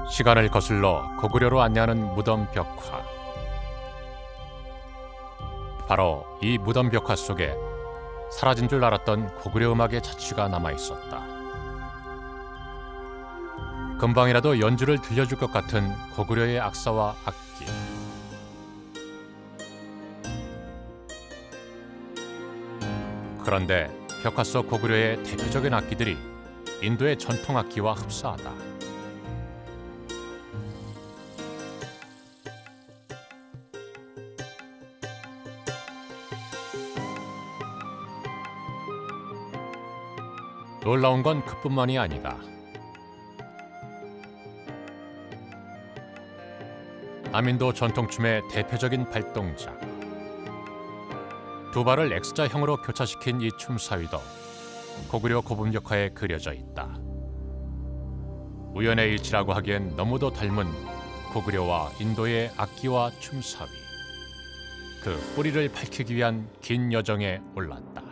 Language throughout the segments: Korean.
시간을 거슬러 고구려로 안내하는 무덤 벽화. 바로 이 무덤 벽화 속에 사라진 줄 알았던 고구려 음악의 자취가 남아 있었다. 금방이라도 연주를 들려줄 것 같은 고구려의 악사와 악기. 그런데 벽화 속 고구려의 대표적인 악기들이 인도의 전통 악기와 흡사하다. 놀라운 건 그뿐만이 아니다. 남인도 전통춤의 대표적인 발동작. 두 발을 X자형으로 교차시킨 이 춤사위도 고구려 고분벽화에 그려져 있다. 우연의 일치라고 하기엔 너무도 닮은 고구려와 인도의 악기와 춤사위. 그 뿌리를 밝히기 위한 긴 여정에 올랐다.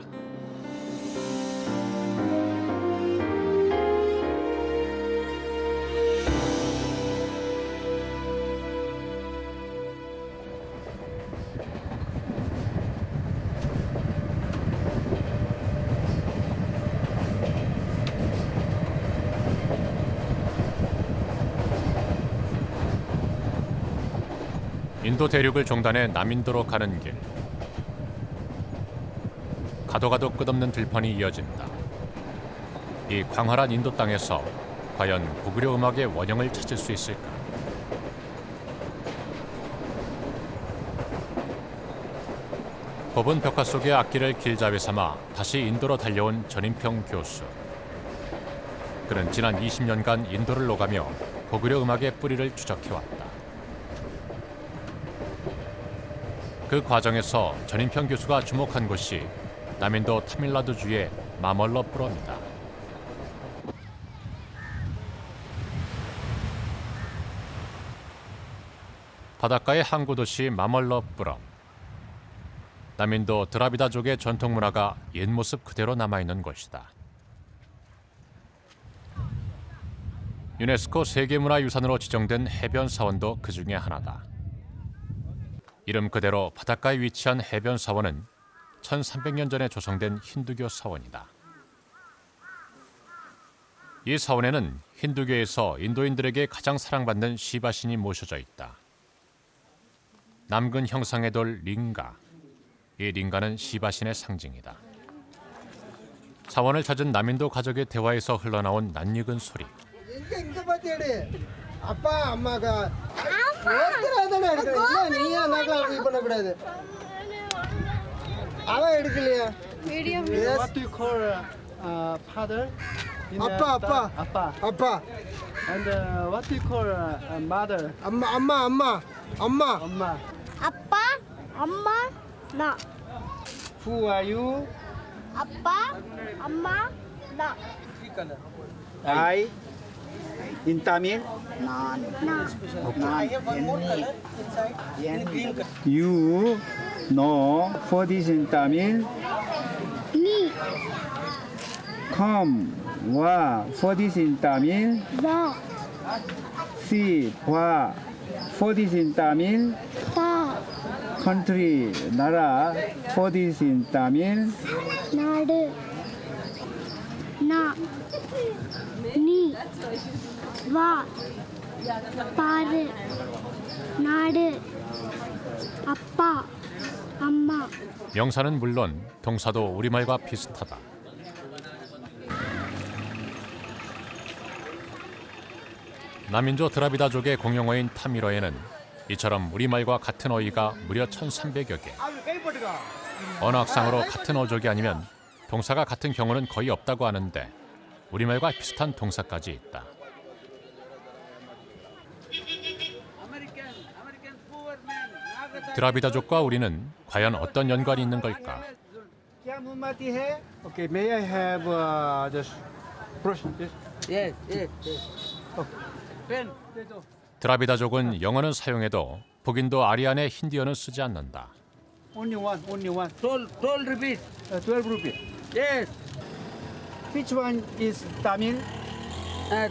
인도 대륙을 종단해 남인도로 가는 길. 가도 가도 끝없는 들판이 이어진다. 이 광활한 인도 땅에서 과연 고구려 음악의 원형을 찾을 수 있을까? 좁은 벽화 속의 악기를 길잡이 삼아 다시 인도로 달려온 전인평 교수. 그는 지난 20년간 인도를 오가며 고구려 음악의 뿌리를 추적해왔다. 그 과정에서 전인평 교수가 주목한 곳이 남인도 타밀나두주의 마멀러푸럼이다. 바닷가의 항구 도시 마멀러푸럼. 남인도 드라비다족의 전통 문화가 옛 모습 그대로 남아있는 곳이다. 유네스코 세계문화유산으로 지정된 해변 사원도 그 중에 하나다. 이름 그대로 바닷가에 위치한 해변 사원은 1300년 전에 조성된 힌두교 사원이다. 이 사원에는 힌두교에서 인도인들에게 가장 사랑받는 시바신이 모셔져 있다. 남근 형상의 돌 링가. 이 링가는 시바신의 상징이다. 사원을 찾은 남인도 가족의 대화에서 흘러나온 낯익은 소리. அப்பா அம்மாக்கா ஒருத்தர் எடுக்கணும் நீயா நாக்கா இது பண்ணக்கூடாது அவன் எடுக்கலையா What do you call father? அப்பா அப்பா Appa. அப்பா And what do you call mother? அம்மா அம்மா அம்மா அம்மா Amma. 아빠, 엄마, 나. Who are you? 아빠, 엄마, 나. I. In Tamil. 나. You know for this in Tamil. 니, Come. Wa for this in Tamil. 와, See. Wa for this in Tamil. 다, Country. Nara for this in Tamil. 나를, 나, 니, 와, 빠르, 나를, 아빠, 엄마. 명사는 물론 동사도 우리말과 비슷하다. 남인조 드라비다족의 공용어인 타밀어에는 이처럼 우리말과 같은 어휘가 무려 1300여 개. 언어학상으로 같은 어족이 아니면 동사가 같은 경우는 거의 없다고 하는데 우리말과 비슷한 동사까지 있다. 드라비다족과 우리는 과연 어떤 연관이 있는 걸까? क्या मोमबत्ती है? Okay, may I have just brush? Yes. Yes. Pen. 드라비다족은 영어는 사용해도 북인도 아리안의 힌디어는 쓰지 않는다. Only one. 12 rupees. 12 rupees. Yes. Which one is Tamil? Uh,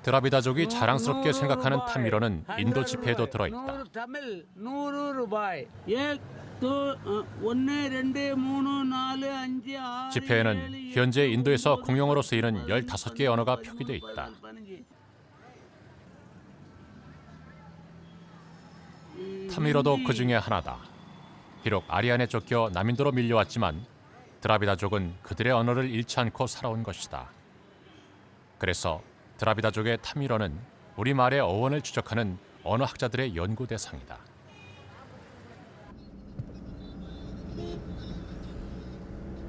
드라비다족이 자랑스럽게 생각하는 타미로는 인도 지폐에도 들어있다. Noor Tamil, Noor Rubai. Ek, to, 1, 2, 3, 4, 5, 6, 지폐에는 현재 인도에서 공용어로 쓰이는 15개의 언어가 표기돼 있다. 타미로도 그 중에 하나다. 비록 아리안에 쫓겨 남인도로 밀려왔지만 드라비다족은 그들의 언어를 잃지 않고 살아온 것이다. 그래서 드라비다족의 타미로는 우리말의 어원을 추적하는 언어학자들의 연구 대상이다.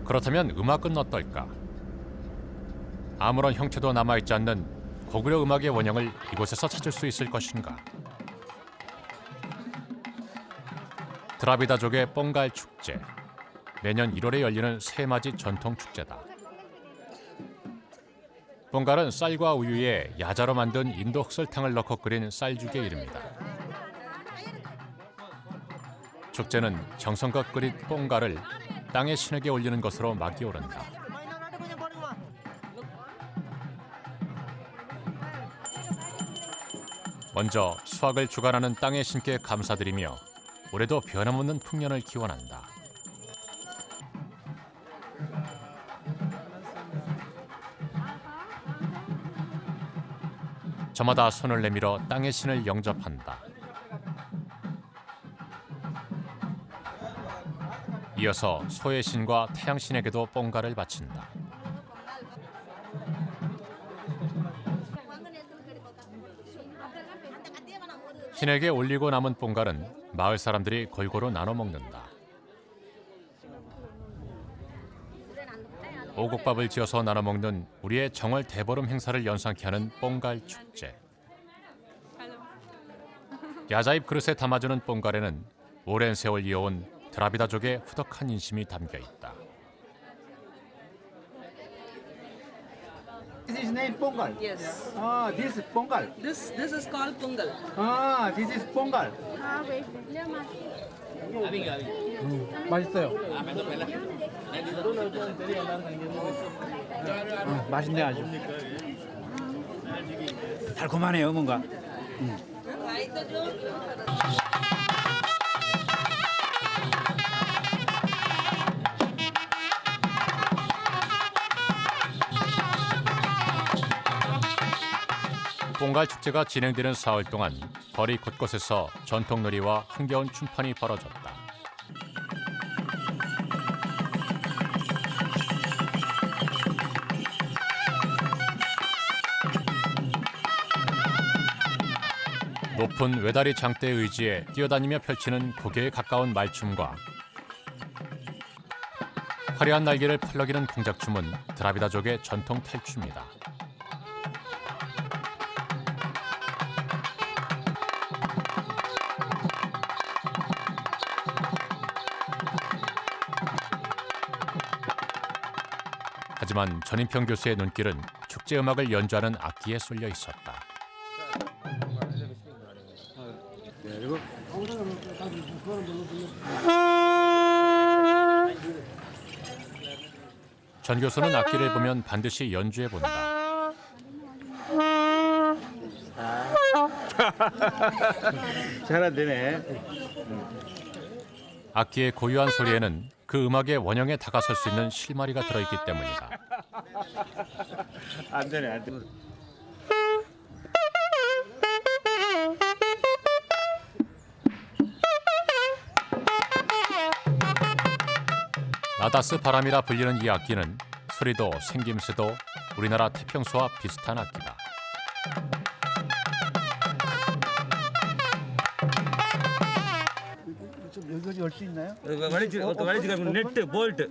그렇다면 음악은 어떨까? 아무런 형체도 남아있지 않는 고구려 음악의 원형을 이곳에서 찾을 수 있을 것인가? 드라비다족의 뽕갈 축제. 매년 1월에 열리는 새맞이 전통 축제다. 뽕갈은 쌀과 우유에 야자로 만든 인도 흑설탕을 넣고 끓인 쌀죽에 이릅니다. 축제는 정성껏 끓인 뽕갈을 땅의 신에게 올리는 것으로 막이 오른다. 먼저 수확을 주관하는 땅의 신께 감사드리며 올해도 변함없는 풍년을 기원한다. 저마다 손을 내밀어 땅의 신을 영접한다. 이어서 소의 신과 태양 신에게도 뽕갈을 바친다. 신에게 올리고 남은 뽕갈은 마을 사람들이 골고루 나눠 먹는다. 오곡밥을 지어서 나눠 먹는 우리의 정월 대보름 행사를 연상케 하는 뽕갈 축제. 야자잎 그릇에 담아주는 뽕갈에는 오랜 세월 이어온 드라비다족의 후덕한 인심이 담겨 있다. This is named Pongal. Yes. Ah, this is Pongal. This is called Pongal. Ah, this is Pongal. 맛있어요. 맛있네 아주. 달콤하네요 뭔가. 뽕갈 축제가 진행되는 사흘 동안 거리 곳곳에서 전통 놀이와 흥겨운 춤판이 벌어졌다. 높은 외다리 장대에 의지해 뛰어다니며 펼치는 고개에 가까운 말춤과 화려한 날개를 펄럭이는 동작춤은 드라비다족의 전통 탈춤이다. 하지만 전인평 교수의 눈길은 축제 음악을 연주하는 악기에 쏠려 있었다. 전 교수는 악기를 보면 반드시 연주해 본다. 잘 안 되네. 악기의 고유한 소리에는 그 음악의 원형에 다가설 수 있는 실마리가 들어있기 때문이다. 안 되네 안 돼. 나다스 바람이라 불리는 이 악기는 소리도 생김새도 우리나라 태평소와 비슷한 악기다. 좀 여기까지 올 수 있나요? 네트, 볼트.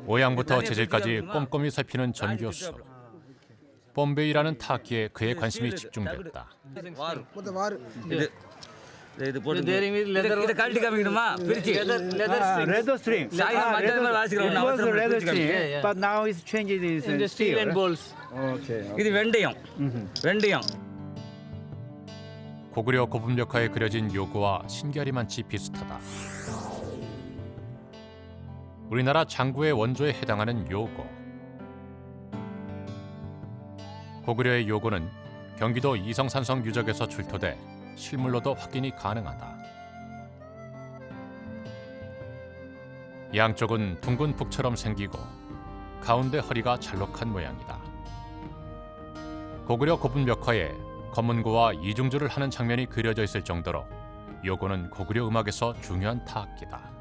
모양부터 재질까지 꼼꼼히 살피는 전 교수. 뽐베이라는 타악기에 그의 관심이 집중됐다. இது கழட்டி காமிக்கணுமா பிரிச்சு 레더 스트링. சாயங்காலம் மத்தியானம் வாசிக்கிறோம் It was a leather string, Yeah. but now it's changed in steel. and bowls. Okay. இது வெந்தயம் வெந்தயம் 고구려 고분력화에 그려진 요구와 신기하리만치 비슷하다. 우리나라 장구의 원조에 해당하는 요고. 고구려의 요고는 경기도 이성산성 유적에서 출토돼 실물로도 확인이 가능하다. 양쪽은 둥근 북처럼 생기고 가운데 허리가 잘록한 모양이다. 고구려 고분 벽화에 검은고와 이중주를 하는 장면이 그려져 있을 정도로 요고는 고구려 음악에서 중요한 타악기다.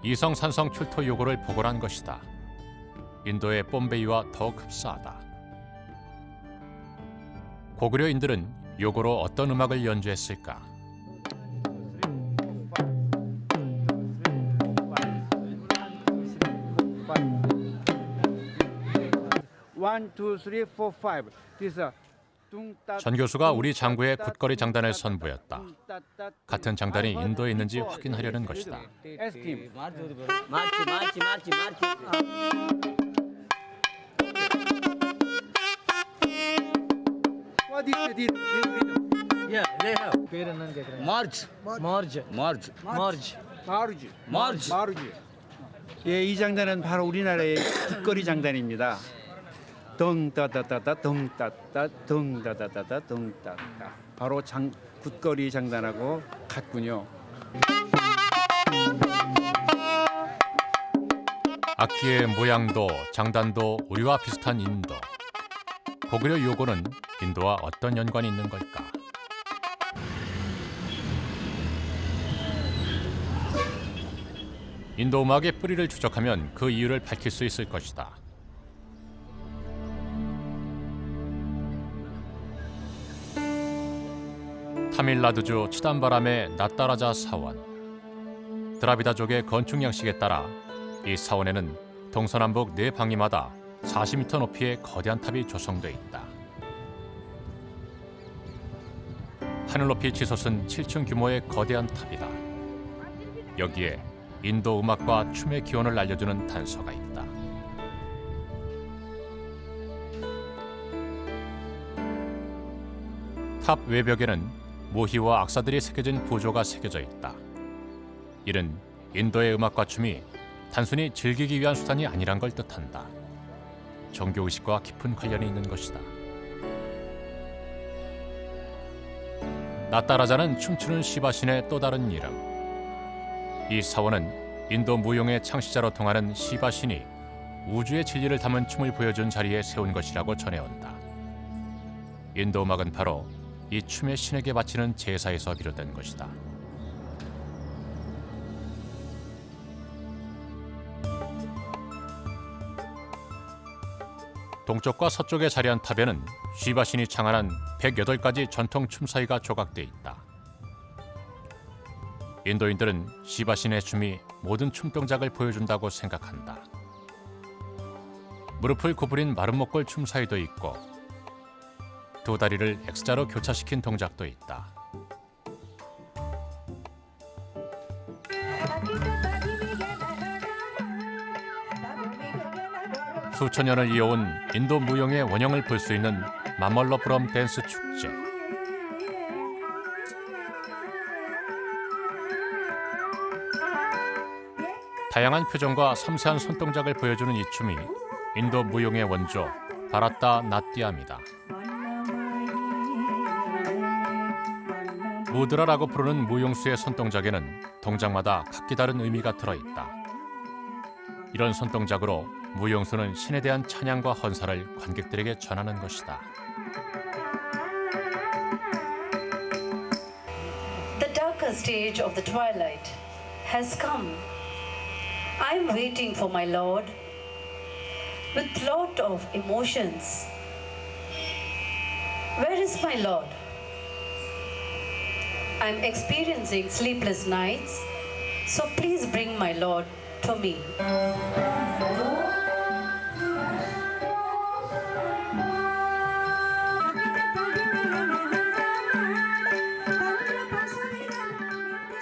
이성산성 출토 요고를 보관한 것이다. 인도의 뽐베이와 더욱 흡사하다. 고구려인들은 요고로 어떤 음악을 연주했을까? 전 교수가 우리 장구의 굿거리 장단을 선보였다. 같은 장단이 인도에 있는지 확인하려는 것이다. Yeah, they have. March. 예, 이 장단은 바로 우리나라의 굿거리 장단입니다. 덩따따따따 덩따따 덩따따따 덩따따 바로 굿거리 장단하고 같군요. 악기의 모양도 장단도 우리와 비슷한 인도. 고구려 요고는 인도와 어떤 연관이 있는 걸까? 인도 음악의 뿌리를 추적하면 그 이유를 밝힐 수 있을 것이다. 타밀나두주 치담바람의 나따라자 사원. 드라비다족의 건축 양식에 따라 이 사원에는 동서남북 네 방위마다 40m 높이의 거대한 탑이 조성돼 있다. 하늘 높이 치솟은 7층 규모의 거대한 탑이다. 여기에 인도 음악과 춤의 기원을 알려주는 단서가 있다. 탑 외벽에는 모희와 악사들이 새겨진 부조가 새겨져 있다. 이는 인도의 음악과 춤이 단순히 즐기기 위한 수단이 아니란 걸 뜻한다. 종교의식과 깊은 관련이 있는 것이다. 나따라자는 춤추는 시바신의 또 다른 이름. 이 사원은 인도 무용의 창시자로 통하는 시바신이 우주의 진리를 담은 춤을 보여준 자리에 세운 것이라고 전해온다. 인도 음악은 바로 이 춤의 신에게 바치는 제사에서 비롯된 것이다. 동쪽과 서쪽에 자리한 탑에는 시바신이 창안한 108가지 전통 춤사위가 조각돼 있다. 인도인들은 시바신의 춤이 모든 춤 동작을 보여준다고 생각한다. 무릎을 구부린 마름목골 춤사위도 있고 두 다리를 X자로 교차시킨 동작도 있다. 수천 년을 이어온 인도 무용의 원형을 볼 수 있는 마멀러푸럼 댄스 축제. 다양한 표정과 섬세한 손동작을 보여주는 이 춤이 인도 무용의 원조 바라타 나띠암이다. 무드라라고 부르는 무용수의 손동작에는 동작마다 각기 다른 의미가 들어있다. 이런 손동작으로 무용수는 신에 대한 찬양과 헌사를 관객들에게 전하는 것이다. The darker stage of the twilight has come. I'm waiting for my Lord with lot of emotions. Where is my Lord? I'm experiencing sleepless nights, so please bring my Lord to me.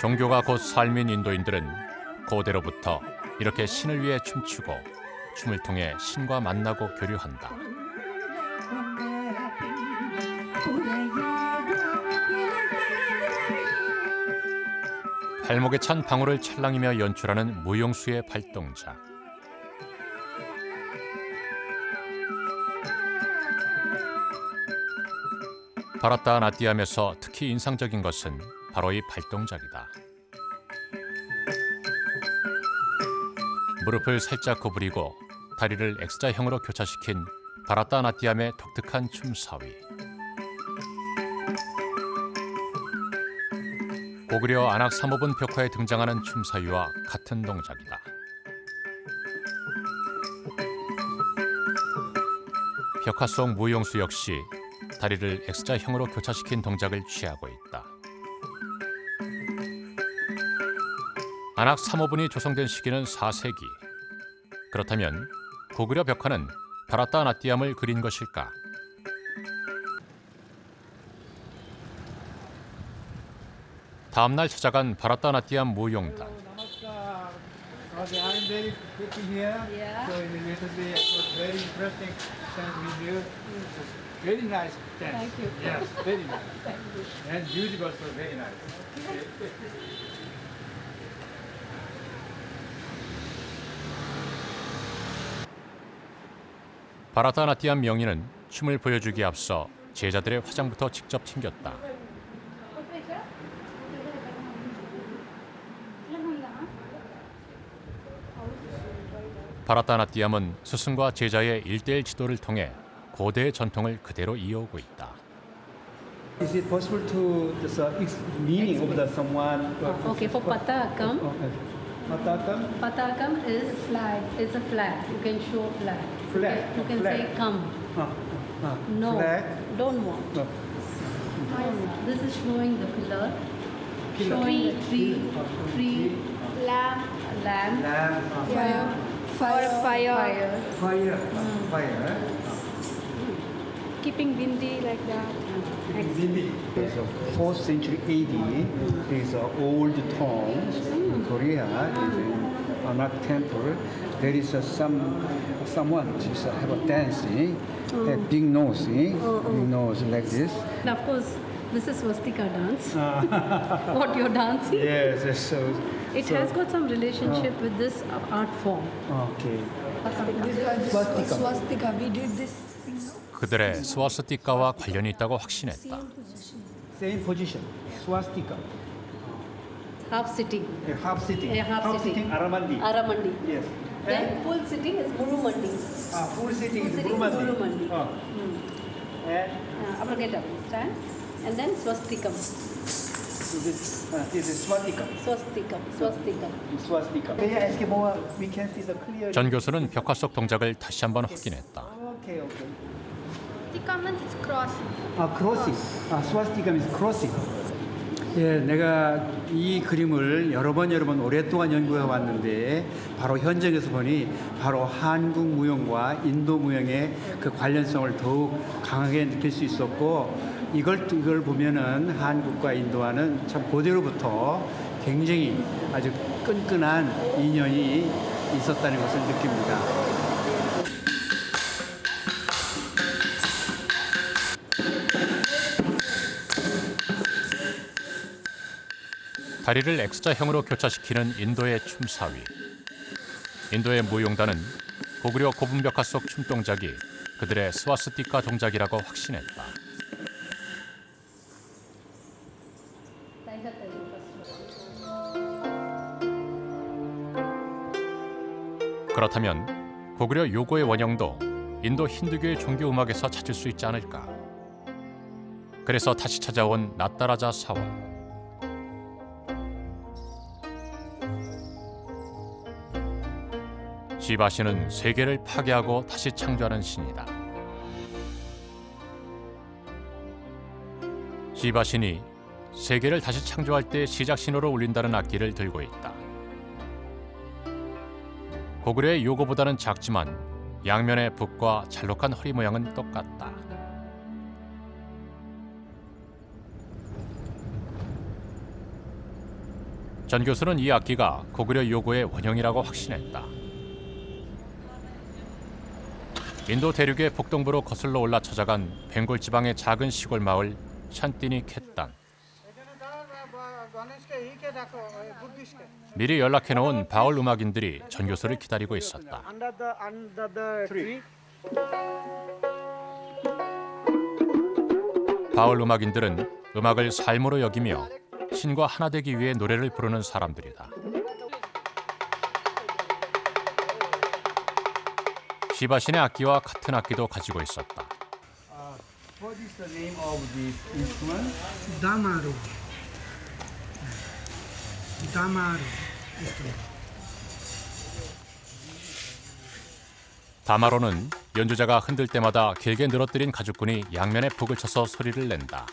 종교가 곧 삶인 인도인들은 고대로부터 이렇게 신을 위해 춤추고 춤을 통해 신과 만나고 교류한다. 발목에 찬 방울을 찰랑이며 연출하는 무용수의 발동작. 바라타 나띠암에서 특히 인상적인 것은 바로 이 발동작이다. 무릎을 살짝 구부리고 다리를 X자형으로 교차시킨 바라타 나띠암의 독특한 춤사위. 고구려 안악 삼호분 벽화에 등장하는 춤사위와 같은 동작이다. 벽화 속 무용수 역시 다리를 X자형으로 교차시킨 동작을 취하고 있다. 안악 3호분이 조성된 시기는 4세기. 그렇다면 고구려 벽화는 바라타 나띠암을 그린 것일까? 다음날 찾아간 바라타 나띠암 무용단. Okay, I'm very happy here. Yeah. So yesterday it was very interesting dance with you. Very nice dance. Thank you. Yes, very nice. And music also very nice. 바라타 나띠암 명인은 춤을 보여주기에 앞서 제자들의 화장부터 직접 챙겼다. 바라타 나띠암은 스승과 제자의 1대1 지도를 통해 고대의 전통을 그대로 이어오고 있다. Is it possible to just meaning of the someone? Okay, for Patakam, Patakam? Patakam is flag. It's a flag. You can show flag. Flag. You can Flag. say come. No, Flag. don't want. No. This is showing the pillar, Pillar. showing tree, Lamb. lamb, Lamb. Fire. Fire. fire. Fire. Keeping bindi like that. It's a 4th century AD. It's an old tomb in Korea. It's in Anak temple. There is someone just have a dancing, a big nose, big nose like this. And of course, this is Swastika dance. What you're dancing? Yes, yes, so. It has got some relationship with this art form. Okay. Swastika. Swastika. We did this. 그들의 스와스티카와 관련이 있다고 확신했다. Same position. Swastika. Half sitting. Half sitting. Yeah, half sitting. Aramandi. Aramandi. Yes. Then full sitting is Murumandi. Full sitting is Full sitting is Burmandi. Murumandi. And Upper get up, stand. And then Swastikam. this is Swastika. Swastikam. Swastikam. Swastika. May I ask you more? We can see the clear. 전 교수는 벽화 속 동작을 다시 한번 확인했다. Okay, okay. Swastika means it's cross. crossing. swastika means crossing. 예, 내가 이 그림을 여러 번 오랫동안 연구해 왔는데 바로 현장에서 보니 바로 한국 무용과 인도 무용의 그 관련성을 더욱 강하게 느낄 수 있었고 이걸 보면은 한국과 인도와는 참 고대로부터 굉장히 아주 끈끈한 인연이 있었다는 것을 느낍니다. 다리를 X자형으로 교차시키는 인도의 춤사위. 인도의 무용단은 고구려 고분벽화 속 춤 동작이 그들의 스와스티카 동작이라고 확신했다. 그렇다면 고구려 요고의 원형도 인도 힌두교의 종교 음악에서 찾을 수 있지 않을까? 그래서 다시 찾아온 나타라자 사원. 시바신은 세계를 파괴하고 다시 창조하는 신이다. 시바신이 세계를 다시 창조할 때 시작 신호를 울린다는 악기를 들고 있다. 고구려의 요고보다는 작지만 양면의 붓과 잘록한 허리 모양은 똑같다. 전 교수는 이 악기가 고구려 요고의 원형이라고 확신했다. 인도 대륙의 북동부로 거슬러 올라 찾아간 벵골 지방의 작은 시골 마을 샨띠니 캣단. 미리 연락해놓은 바울 음악인들이 전 교수를 기다리고 있었다. Under the tree. 바울 음악인들은 음악을 삶으로 여기며 신과 하나 되기 위해 노래를 부르는 사람들이다. 시바신의 악기와 같은 악기도 가지고 있었다. What is the name of this instrument? Damaru. Damaru. 다마로는 연주자가 흔들 때마다 길게 늘어뜨린 가죽끈이 양면에 북을 쳐서 소리를 낸다.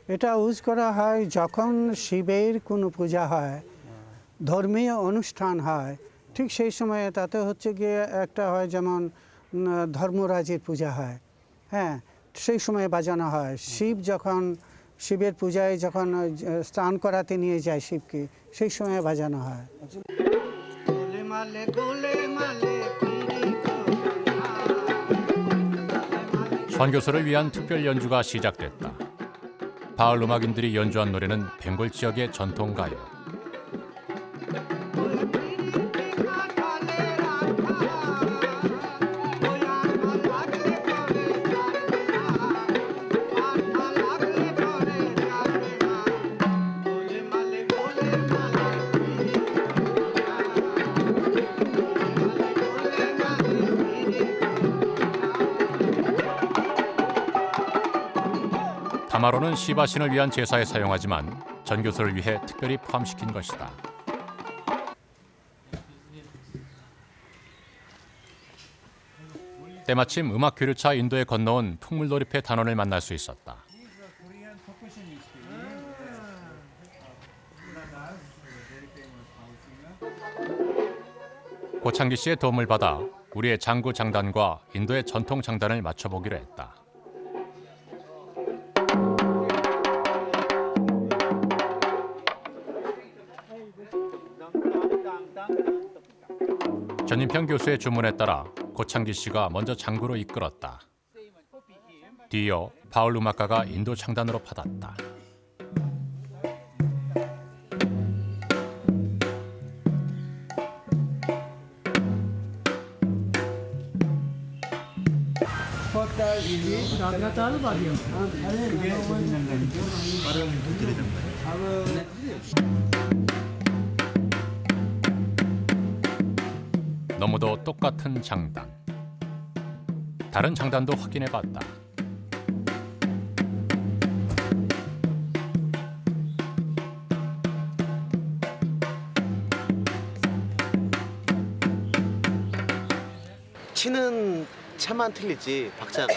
এটা ইউজ করা হয় যখন শিবের কোনো পূজা হয়, ধর্মীয় অনুষ্ঠান হয়, ঠিক সেই সময় তাতে হচ্ছে গিয়ে একটা হয় যেমন ধর্মরাজের পূজা হয়, হ্যাঁ সেই সময় বাজানো হয়। শিব যখন শিবের পূজায় যখন স্নান করাতে নিয়ে যায় শিবকে, সেই সময় বাজানো হয়। 선교사를 위한 특별 연주가 시작됐다. 바울 음악인들이 연주한 노래는 벵골 지역의 전통 가요. 다마로는 시바신을 위한 제사에 사용하지만 전교수를 위해 특별히 포함시킨 것이다. 때마침 음악 교류차 인도에 건너온 풍물놀이패 단원을 만날 수 있었다. 고창기 씨의 도움을 받아 우리의 장구 장단과 인도의 전통 장단을 맞춰보기로 했다. 전인평 교수의 주문에 따라 고창기 씨가 먼저 장구로 이끌었다. 뒤이어 바울 음악가가 인도 창단으로 받았다. 너무도 똑같은 장단. 다른 장단도 확인해봤다. 치는 채만 틀리지 박자가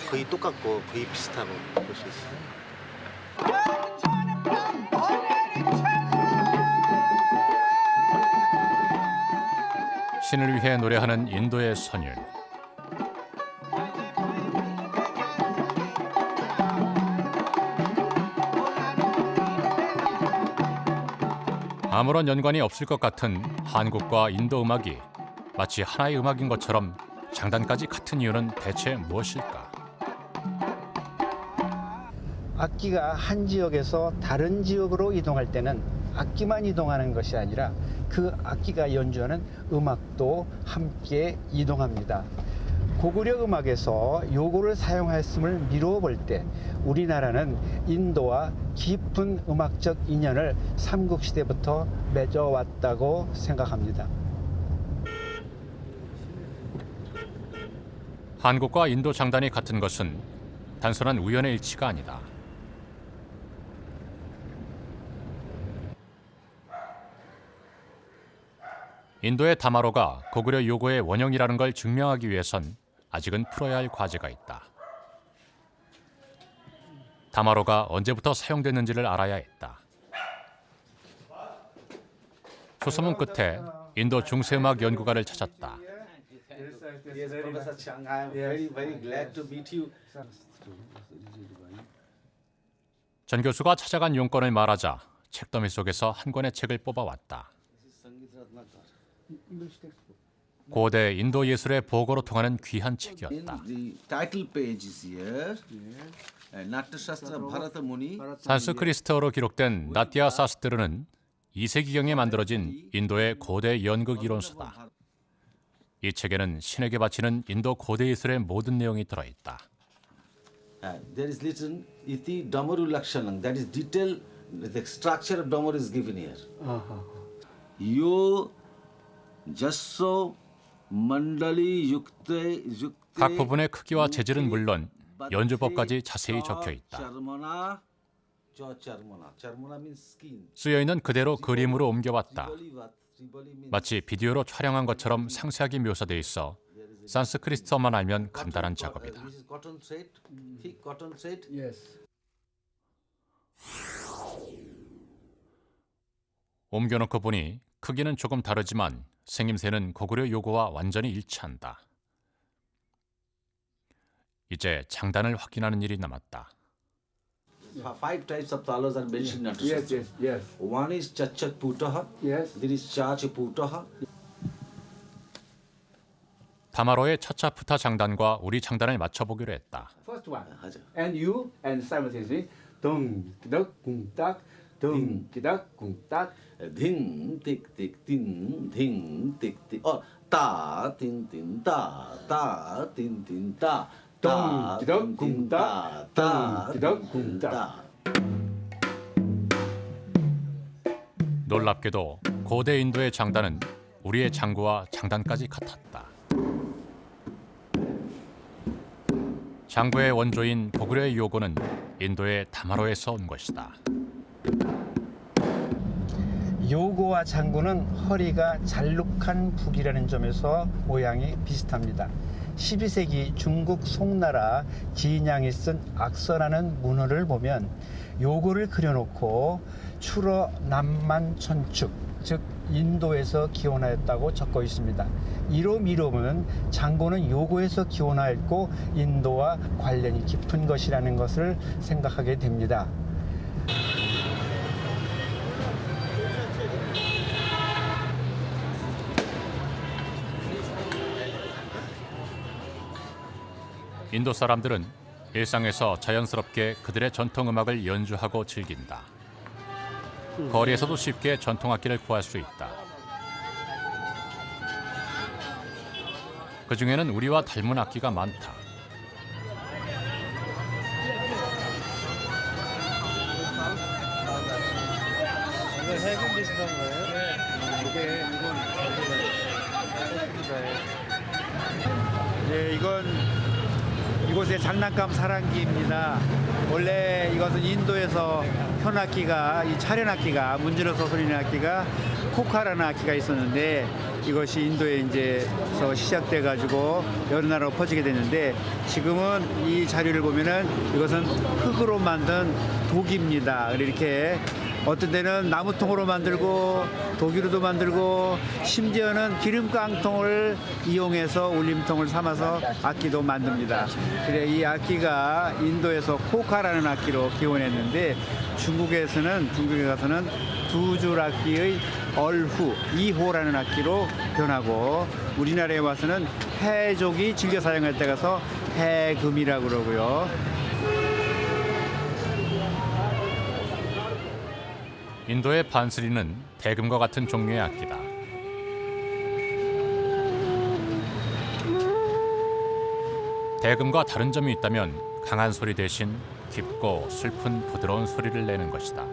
거의 똑같고 거의 비슷하고 볼 수 있어요. 신을 위해 노래하는 인도의 선율. 아무런 연관이 없을 것 같은 한국과 인도 음악이 마치 하나의 음악인 것처럼 장단까지 같은 이유는 대체 무엇일까? 악기가 한 지역에서 다른 지역으로 이동할 때는 악기만 이동하는 것이 아니라 그 악기가 연주하는 음악도 함께 이동합니다. 고구려 음악에서 요구를 사용하였음을 미루어 볼 때 우리나라는 인도와 깊은 음악적 인연을 삼국시대부터 맺어왔다고 생각합니다. 한국과 인도 장단이 같은 것은 단순한 우연의 일치가 아니다. 인도의 다마로가 고구려 요고의 원형이라는 걸 증명하기 위해선 아직은 풀어야 할 과제가 있다. 다마로가 언제부터 사용됐는지를 알아야 했다. 소소문 끝에 인도 중세음악 연구가를 찾았다. Yes, Professor Chang, I am very glad to meet you. 전 교수가 찾아간 용건을 말하자 책더미 속에서 한 권의 책을 뽑아왔다. 고대 인도 예술의 보고로 통하는 귀한 책이었다. The title page is here. 나트샤스트라 바라타 무니. 산스크리트어로 기록된 나티아 사스트르는 2세기경에 만들어진 인도의 고대 연극 이론서다. 이 책에는 신에게 바치는 인도 고대 예술의 모든 내용이 들어있다. There is written iti damaru lakshanam. That is detail. The structure of damar is given here. Yo jasso mandali yukte 각 부분의 크기와 재질은 물론 연주법까지 자세히 적혀 있다. charmana. Charmana means skin. 쓰여 있는 그대로 그림으로 옮겨왔다. 마치 비디오로 촬영한 것처럼 상세하게 묘사돼 있어 산스크리트어만 알면 간단한 작업이다. This is cotton thread, thick cotton thread. Yes. 옮겨놓고 보니 크기는 조금 다르지만 생김새는 고구려 요구와 완전히 일치한다. 이제 장단을 확인하는 일이 남았다. 5 types of talas are mentioned in Yes, Natasastra. yes, yes. One is chachat putaha. Yes. There is chach putaha. 다마로의 차차푸타 장단과 우리 장단을 맞춰보기로 했다. First one. 하자. And you and simultaneously 덩 기덕 궁딱 덩 기덕 궁딱 Ding tik tik tin ding tik tik. Oh, ta tin tin ta ta tin tin ta. 덩 기덕 궁딱 덩 기덕 궁딱. 놀랍게도 고대 인도의 장단은 우리의 장구와 장단까지 같았다. 장구의 원조인 고구려의 요고는 인도의 다마로에서 온 것이다. 요고와 장구는 허리가 잘룩한 북이라는 점에서 모양이 비슷합니다. 12세기 중국 송나라 진양이 쓴 악서라는 문헌을 보면 요고를 그려놓고 추러 남만천축, 즉 인도에서 기원하였다고 적혀 있습니다. 이로 미루면 장고는 요고에서 기원하였고 인도와 관련이 깊은 것이라는 것을 생각하게 됩니다. 인도 사람들은 일상에서 자연스럽게 그들의 전통 음악을 연주하고 즐긴다. 거리에서도 쉽게 전통 악기를 구할 수 있다. 그 중에는 우리와 닮은 악기가 많다. 해군 비슷한 거예요? 네, 이건 이곳의 장난감 사랑기입니다. 원래 이것은 인도에서 현악기가, 이 차련악기가, 문질러서 소리내는 악기가 코카라는 악기가 있었는데 이것이 인도에 이제서 시작돼 가지고 여러 나라로 퍼지게 됐는데 지금은 이 자료를 보면은 이것은 흙으로 만든 독입니다. 이렇게 어떤 데는 나무통으로 만들고 독이로도 만들고 심지어는 기름깡통을 이용해서 울림통을 삼아서 악기도 만듭니다. 그래 이 악기가 인도에서 코카라는 악기로 기원했는데 중국에 가서는 두 줄 악기의 얼후 2호라는 악기로 변하고 우리나라에 와서는 해족이 즐겨 사용할 때 가서 해금이라고 그러고요. 인도의 반스리는 대금과 같은 종류의 악기다. 대금과 다른 점이 있다면 강한 소리 대신 깊고 슬픈 부드러운 소리를 내는 것이다.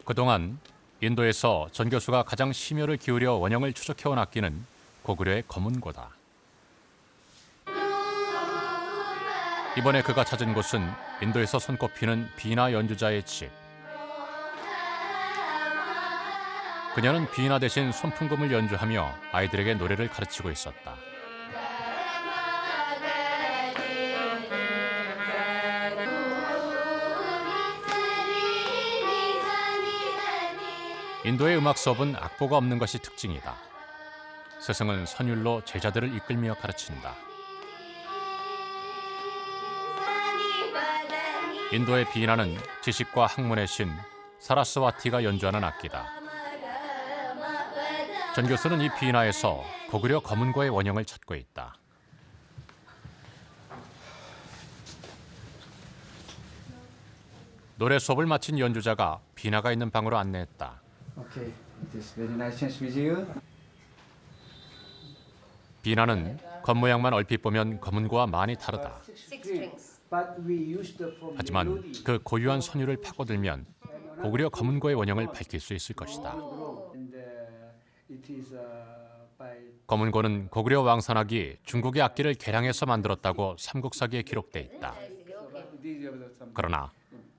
그동안 인도에서 전 교수가 가장 심혈을 기울여 원형을 추적해온 악기는 고구려의 검은고다. 이번에 그가 찾은 곳은 인도에서 손꼽히는 비나 연주자의 집. 그녀는 비나 대신 손풍금을 연주하며 아이들에게 노래를 가르치고 있었다. 인도의 음악 수업은 악보가 없는 것이 특징이다. 스승은 선율로 제자들을 이끌며 가르친다. 인도의 비나는 지식과 학문의 신 사라스와티가 연주하는 악기다. 전 교수는 이 비나에서 고구려 검은고의 원형을 찾고 있다. 노래 수업을 마친 연주자가 비나가 있는 방으로 안내했다. Okay, it is very nice chance with you. 비나는 겉모양만 얼핏 보면 검은고와 많이 다르다. But we used from 하지만 melody. 그 고유한 선율을 파고들면 고구려 검은고의 원형을 밝힐 수 있을 것이다. And it is by 검은고는 고구려 왕선악이 중국의 악기를 개량해서 만들었다고 삼국사기에 기록돼 있다. these are some. 그러나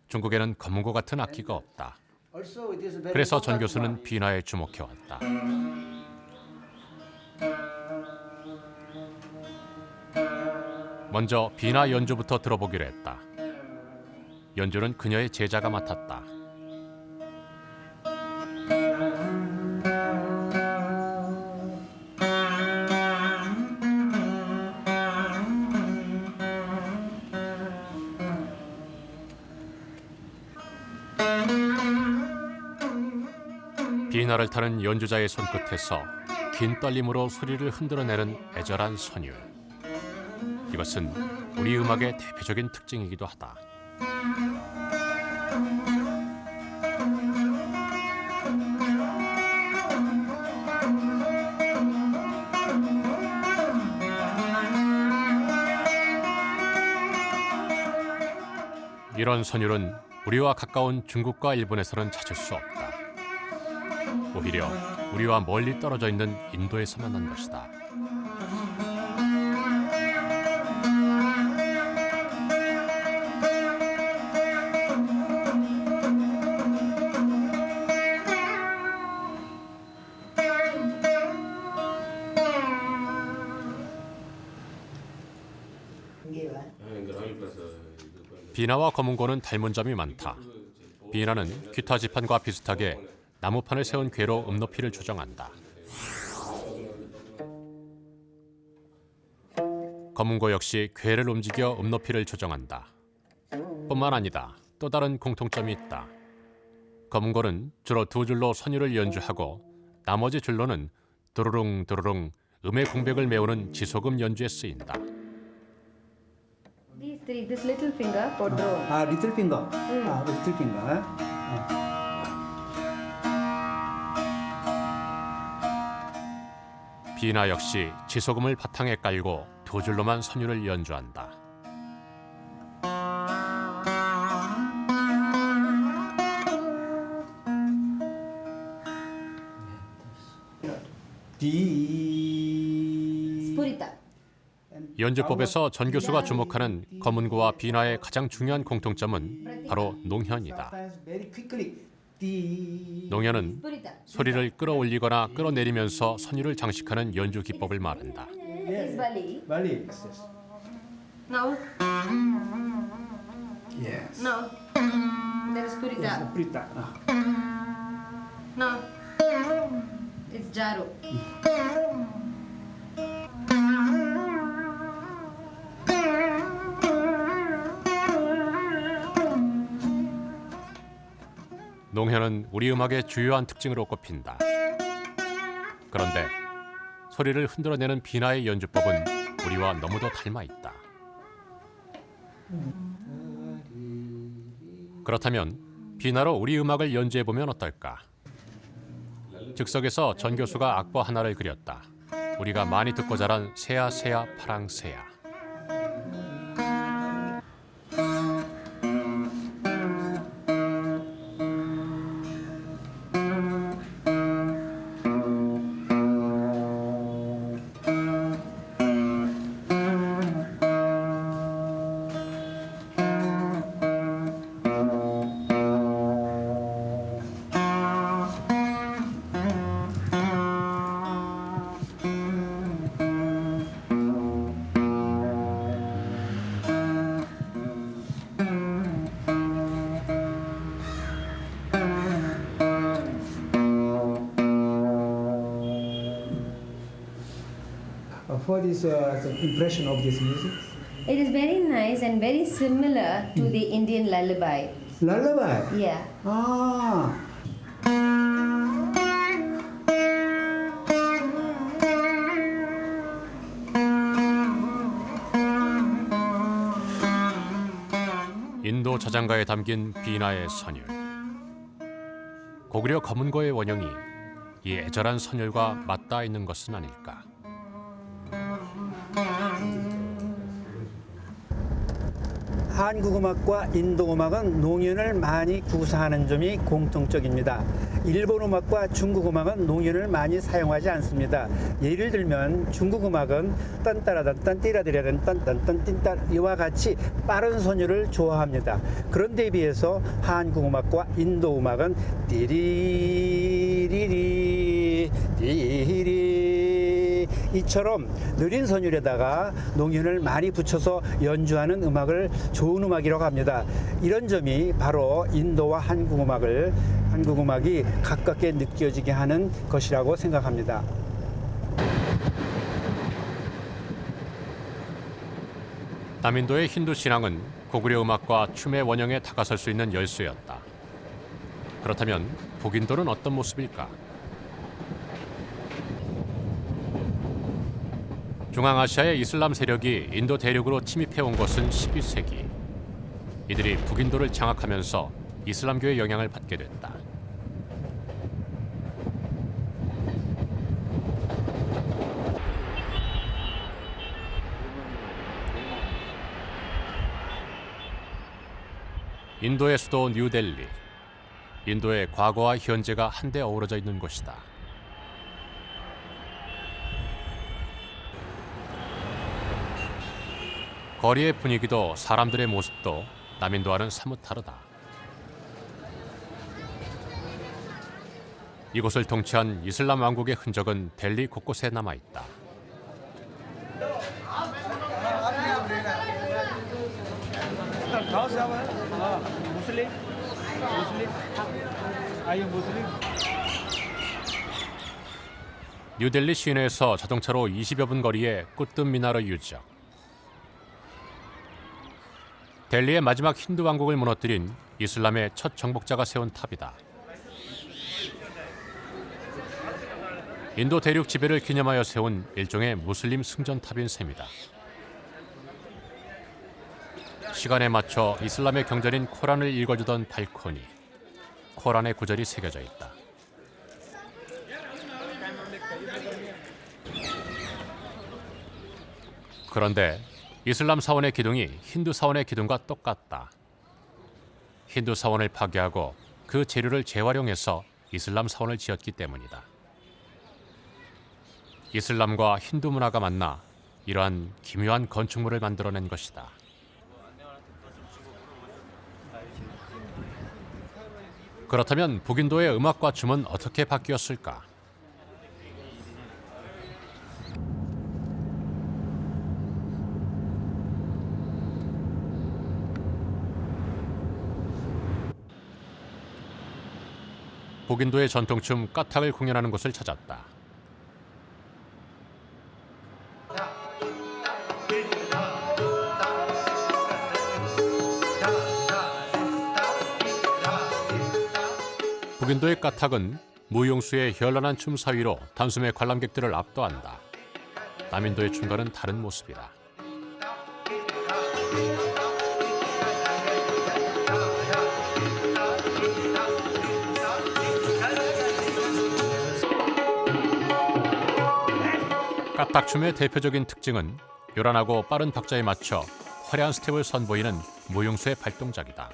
중국에는 검은고 같은 악기가 없다. Also, it is very 그래서 전 important 교수는 one. 비나에 주목해왔다. 먼저 비나 연주부터 들어보기로 했다. 연주는 그녀의 제자가 맡았다. 비나를 타는 연주자의 손끝에서 긴 떨림으로 소리를 흔들어내는 애절한 선율. 이것은 우리 음악의 대표적인 특징이기도 하다. 이런 선율은 우리와 가까운 중국과 일본에서는 찾을 수 없다. 오히려 우리와 멀리 떨어져 있는 인도에서 만난 것이다. 비나와 검은고는 닮은 점이 많다. 비나는 기타 지판과 비슷하게 나무판을 세운 궤로 음높이를 조정한다. 검은고 역시 궤를 움직여 음높이를 조정한다. 뿐만 아니다. 또 다른 공통점이 있다. 검은고는 주로 두 줄로 선율을 연주하고 나머지 줄로는 도르릉 도르릉 음의 공백을 메우는 지소금 연주에 쓰인다. These three, this little finger for drone. Little finger. Little finger. 비나 역시 지소금을 바탕에 깔고 두 줄로만 선율을 연주한다. Spurita. 연주법에서 전 교수가 주목하는 검은고와 비나의 가장 중요한 공통점은 바로 농현이다. Very quickly. 농현은 Spurita. 소리를 끌어올리거나 끌어내리면서 선율을 장식하는 연주 기법을 말한다. Is Bali. Bali. No. Yes. No. There is Spurita. Spurita. No. It's Jaro. 농현은 우리 음악의 주요한 특징으로 꼽힌다. 그런데 소리를 흔들어내는 비나의 연주법은 우리와 너무도 닮아 있다. 그렇다면 비나로 우리 음악을 연주해보면 어떨까? 즉석에서 전 교수가 악보 하나를 그렸다. 우리가 많이 듣고 자란 새야 새야 파랑새야. What is the impression of this music? It is very nice and very similar to the Indian lullaby. Lullaby. Yeah. 인도 저장가에 담긴 비나의 선율. 고구려 검은고의 원형이 이 애절한 선율과 맞닿아 있는 것은 아닐까. 한국 음악과 인도 음악은 농연을 많이 구사하는 점이 공통적입니다. 일본 음악과 중국 음악은 농연을 많이 사용하지 않습니다. 예를 들면 중국 음악은 딴따라단 띠라디라단 딴딴딴 띵따 이와 같이 빠른 선율을 좋아합니다. 그런데 비해서 한국 음악과 인도 음악은 띠리리리 띠리 이처럼 느린 선율에다가 농연을 많이 붙여서 연주하는 음악을 좋은 음악이라고 합니다. 이런 점이 바로 인도와 한국 음악이 가깝게 느껴지게 하는 것이라고 생각합니다. 남인도의 힌두 신앙은 고구려 음악과 춤의 원형에 다가설 수 있는 열쇠였다. 그렇다면 북인도는 어떤 모습일까? 중앙아시아의 이슬람 세력이 인도 대륙으로 침입해온 것은 12세기. 이들이 북인도를 장악하면서 이슬람교의 영향을 받게 됐다. 인도의 수도 뉴델리. 인도의 과거와 현재가 한데 어우러져 있는 곳이다. 거리의 분위기도 사람들의 모습도 남인도와는 사뭇 다르다. 이곳을 통치한 이슬람 왕국의 흔적은 델리 곳곳에 남아있다. 뉴델리 시내에서 자동차로 20여 분 거리의 꾸뜸 미나르 유적. 델리의 마지막 힌두 왕국을 무너뜨린 이슬람의 첫 정복자가 세운 탑이다. 인도 대륙 지배를 기념하여 세운 일종의 무슬림 승전탑인 셈이다. 시간에 맞춰 이슬람의 경전인 코란을 읽어주던 발코니. 코란의 구절이 새겨져 있다. 그런데 이슬람 사원의 기둥이 힌두 사원의 기둥과 똑같다. 힌두 사원을 파괴하고 그 재료를 재활용해서 이슬람 사원을 지었기 때문이다. 이슬람과 힌두 문화가 만나 이러한 기묘한 건축물을 만들어낸 것이다. 그렇다면 북인도의 음악과 춤은 어떻게 바뀌었을까? 북인도의 전통춤 까탁을 공연하는 곳을 찾았다. 북인도의 까탁은 무용수의 현란한 춤 사위로 단숨에 관람객들을 압도한다. 남인도의 춤과는 다른 모습이다. 까딱춤의 대표적인 특징은 요란하고 빠른 박자에 맞춰 화려한 스텝을 선보이는 무용수의 발동작이다.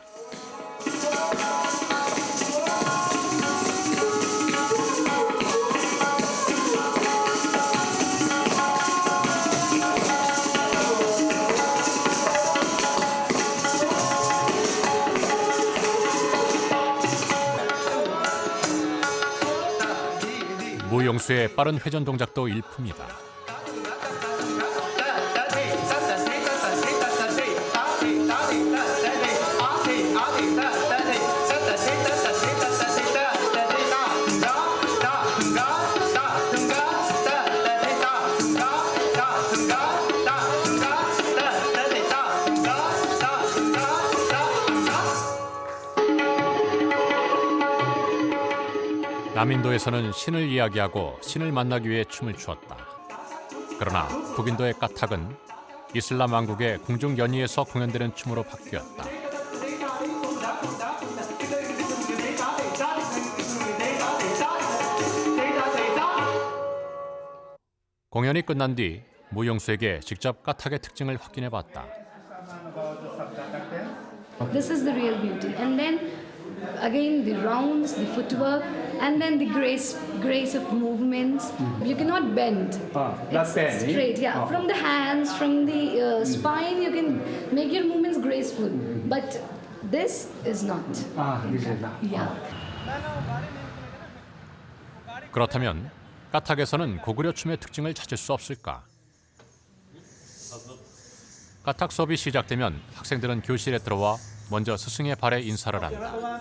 무용수의 빠른 회전 동작도 일품이다. 남인도에서는 신을 이야기하고 신을 만나기 위해 춤을 추었다. 그러나 북인도의 까탁은 이슬람 왕국의 궁중 연희에서 공연되는 춤으로 바뀌었다. 공연이 끝난 뒤 무용수에게 직접 까탁의 특징을 확인해봤다. This is the real beauty. And then again the rounds, the footwork, and then the grace of movements. You cannot bend. not It's bending. straight. Yeah, from the hands, from the spine, you can make your movements graceful. But this is not. this is not. Yeah. 그렇다면 까탁에서는 고구려 춤의 특징을 찾을 수 없을까? 까탁 수업이 시작되면 학생들은 교실에 들어와 먼저 스승의 발에 인사를 한다.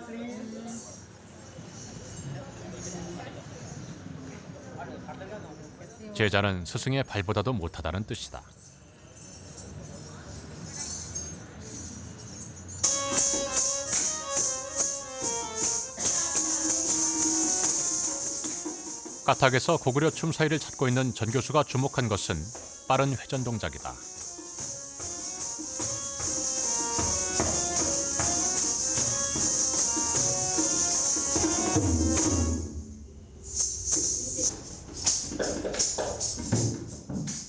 제자는 스승의 발보다도 못하다는 뜻이다. 까탁에서 고구려 춤 사이를 찾고 있는 전 교수가 주목한 것은 빠른 회전 동작이다.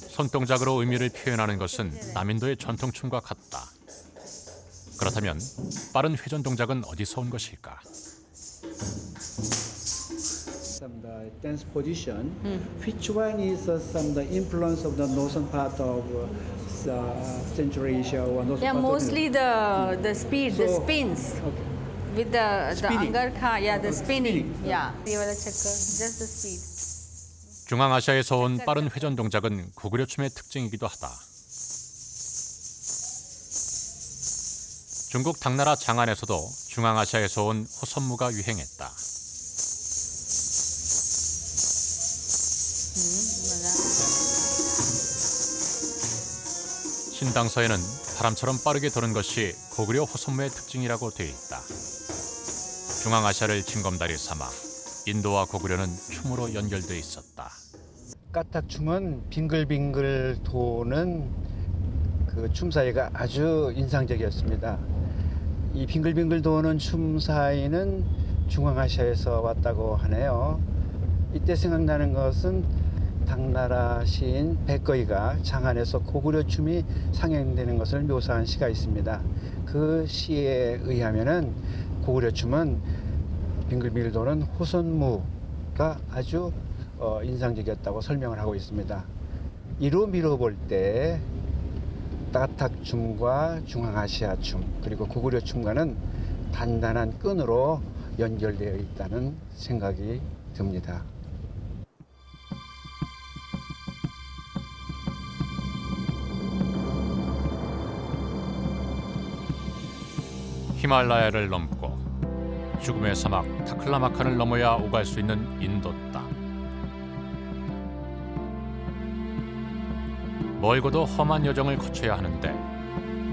손동작으로 의미를 표현하는 것은 남인도의 전통춤과 같다. 그렇다면 빠른 회전 동작은 어디서 온 것일까? Some the dance position. Which one is some the influence of the northern part of Central Asia or northern Yeah, part mostly the speed, the So- spins Okay. with the Spinning. angarkha. Yeah, the Okay, spinning. spinning. Yeah, Rivala Chakra, just the speed. 중앙아시아에서 온 빠른 회전 동작은 고구려 춤의 특징이기도 하다. 중국 당나라 장안에서도 중앙아시아에서 온 호선무가 유행했다. 신당서에는 바람처럼 빠르게 도는 것이 고구려 호선무의 특징이라고 되어 있다. 중앙아시아를 징검다리 삼아 인도와 고구려는 춤으로 연결돼 있었다. 까탁 춤은 빙글빙글 도는 그 춤 사이가 아주 인상적이었습니다. 이 빙글빙글 도는 춤 사이는 중앙아시아에서 왔다고 하네요. 이때 생각나는 것은 당나라 시인 백거이가 장안에서 고구려 춤이 상영되는 것을 묘사한 시가 있습니다. 그 시에 의하면은 고구려 춤은 빙글빙글 도는 호선무가 아주 인상적이었다고 설명을 하고 있습니다. 이로 미뤄볼 때 까탁 춤과 중앙아시아 춤 그리고 고구려 춤과는 단단한 끈으로 연결되어 있다는 생각이 듭니다. 히말라야를 넘고 죽음의 사막 타클라마칸을 넘어야 오갈 수 있는 인도 땅. 멀고도 험한 여정을 거쳐야 하는데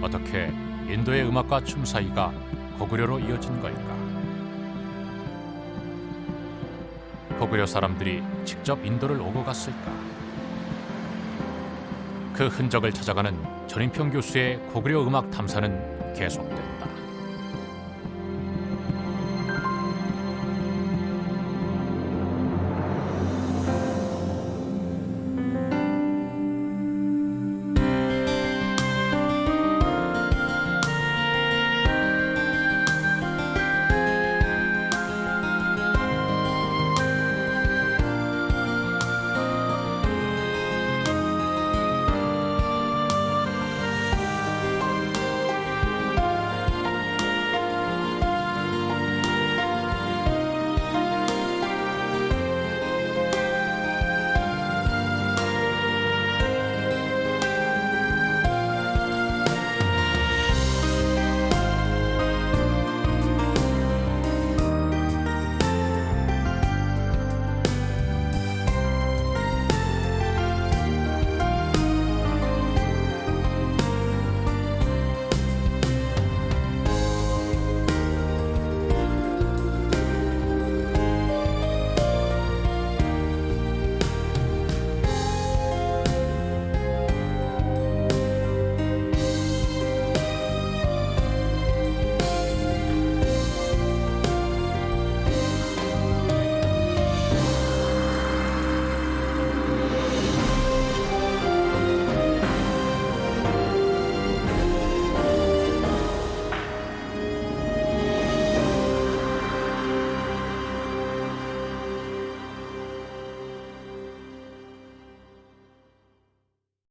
어떻게 인도의 음악과 춤 사이가 고구려로 이어진 걸까? 고구려 사람들이 직접 인도를 오고 갔을까? 그 흔적을 찾아가는 전인평 교수의 고구려 음악 탐사는 계속된다.